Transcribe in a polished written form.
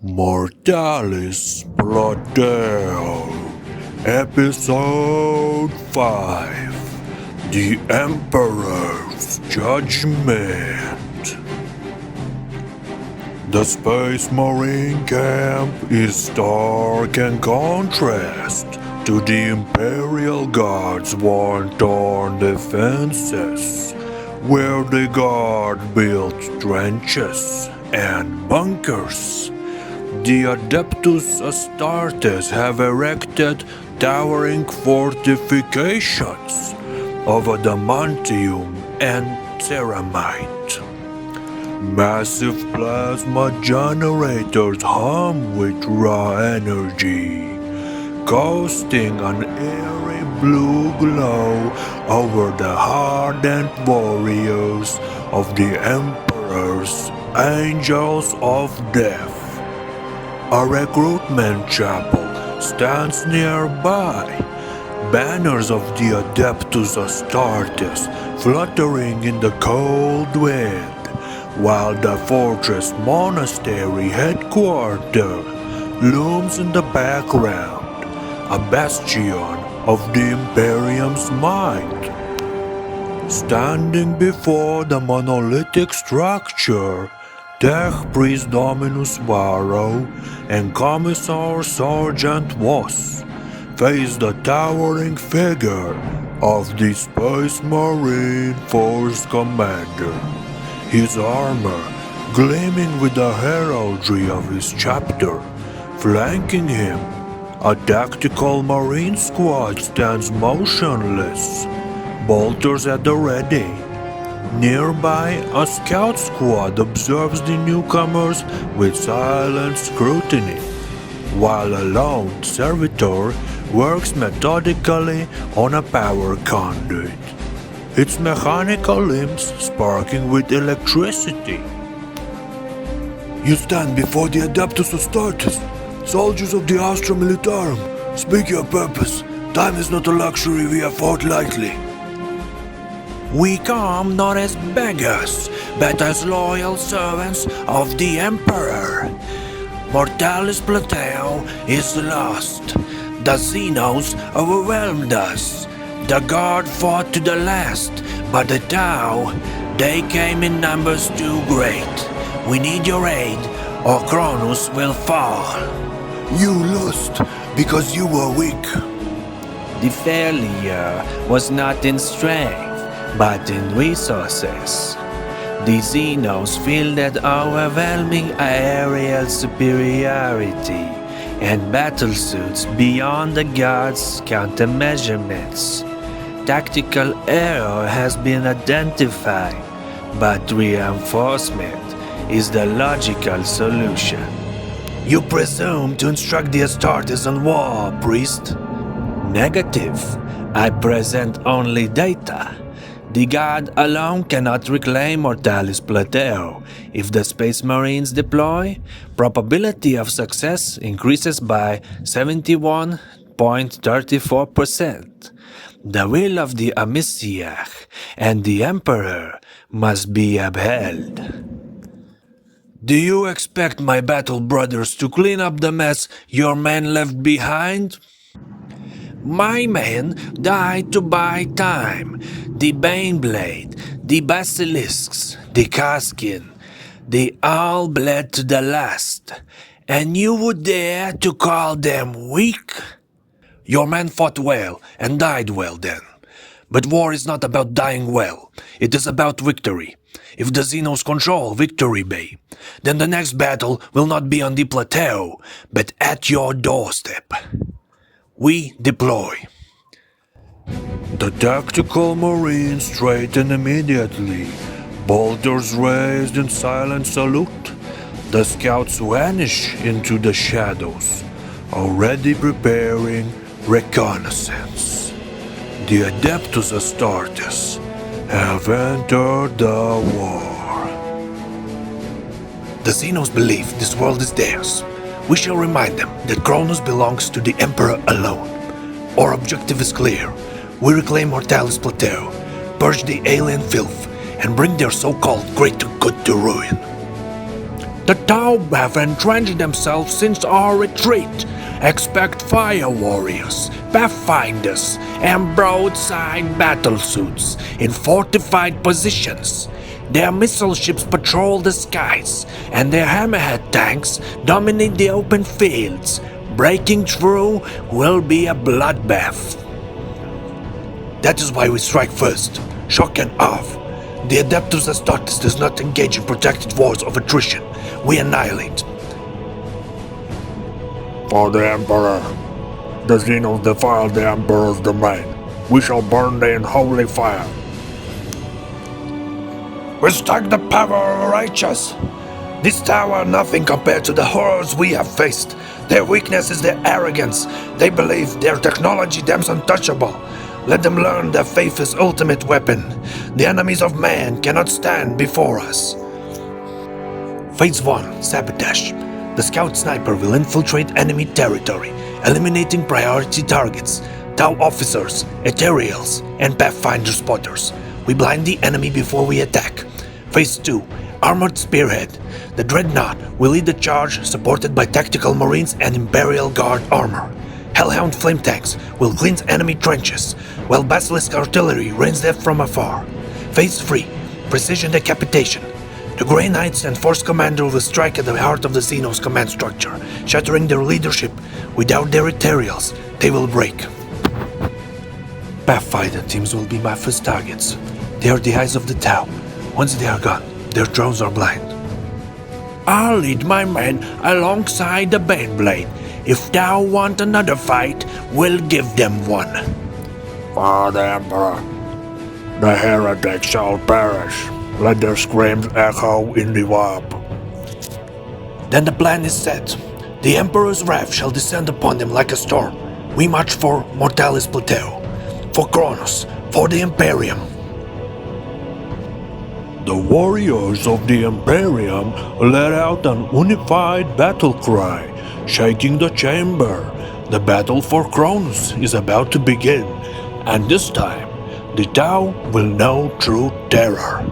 Mortalis plateau, Episode 5, The Emperor's Judgment. The Space Marine camp is stark in contrast to the Imperial Guard's war-torn defenses, where the Guard built trenches and bunkers. The Adeptus Astartes have erected towering fortifications of adamantium and ceramite. Massive plasma generators hum with raw energy, casting an airy blue glow over the hardened warriors of the Emperor's Angels of Death. A recruitment chapel stands nearby, banners of the Adeptus Astartes fluttering in the cold wind, while the fortress monastery headquarters looms in the background, a bastion of the Imperium's might. Standing before the monolithic structure, Tech Priest Dominus Varro and Commissar Sergeant Voss face the towering figure of the Space Marine Force Commander, his armor gleaming with the heraldry of his chapter. Flanking him, a tactical Marine squad stands motionless, bolters at the ready. Nearby, a scout squad observes the newcomers with silent scrutiny, while a lone servitor works methodically on a power conduit, its mechanical limbs sparking with electricity. You stand before the Adeptus Astartes, soldiers of the Astra Militarum. Speak your purpose. Time is not a luxury we afford lightly. We come not as beggars, but as loyal servants of the Emperor. Mortalis plateau is lost. The xenos overwhelmed us. The Guard fought to the last, but the Tau, they came in numbers too great. We need your aid, or Cronus will fall. You lost because you were weak. The failure was not in strength, but in resources. The xenos fielded overwhelming aerial superiority and battlesuits beyond the Guard's countermeasurements. Tactical error has been identified, but reinforcement is the logical solution. You presume to instruct the Astartes on war, priest? Negative. I present only data. The Guard alone cannot reclaim Mortalis plateau. If the Space Marines deploy, probability of success increases by 71.34%. The will of the Amissiach and the Emperor must be upheld. Do you expect my battle brothers to clean up the mess your men left behind? My men died to buy time. The Baneblade, the Basilisks, the Kaskin, they all bled to the last. And you would dare to call them weak? Your men fought well and died well then. But war is not about dying well. It is about victory. If the xenos control Victory Bay, then the next battle will not be on the plateau, but at your doorstep. We deploy. The tactical Marines straighten immediately, bolters raised in silent salute. The scouts vanish into the shadows, already preparing reconnaissance. The Adeptus Astartes have entered the war. The xenos believe this world is theirs. We shall remind them that Cronus belongs to the Emperor alone. Our objective is clear. We reclaim Mortalis plateau, purge the alien filth, and bring their so-called greater good to ruin. The Tau have entrenched themselves since our retreat. Expect fire warriors, pathfinders, and broadside battlesuits in fortified positions. Their missile ships patrol the skies, and their hammerhead tanks dominate the open fields. Breaking through will be a bloodbath. That is why we strike first. Shock and awe. The Adeptus Astartes does not engage in protracted wars of attrition. We annihilate. For the Emperor. The xenos defiled the Emperor's domain. We shall burn them in holy fire. Respect the power of the righteous. These Tau are nothing compared to the horrors we have faced. Their weakness is their arrogance. They believe their technology them untouchable. Let them learn that faith is ultimate weapon. The enemies of man cannot stand before us. Phase 1. Sabotage. The scout sniper will infiltrate enemy territory, eliminating priority targets, Tau officers, ethereals, and pathfinder spotters. We blind the enemy before we attack. Phase 2. Armored Spearhead. The Dreadnought will lead the charge, supported by tactical marines and Imperial Guard armor. Hellhound flame tanks will cleanse enemy trenches, while Basilisk artillery rains death from afar. Phase 3. Precision Decapitation. The Grey Knights and Force Commander will strike at the heart of the Xenos command structure, shattering their leadership. Without their ethereals, they will break. Pathfinder teams will be my first targets. They are the eyes of the Tau. Once they are gone, their drones are blind. I'll lead my men alongside the Baneblade. If thou want another fight, we'll give them one. For the Emperor. The heretics shall perish. Let their screams echo in the warp. Then the plan is set. The Emperor's wrath shall descend upon them like a storm. We march for Mortalis plateau, for Kronos, for the Imperium. The warriors of the Imperium let out an unified battle cry, shaking the chamber. The battle for Kronos is about to begin, and this time, the Tau will know true terror.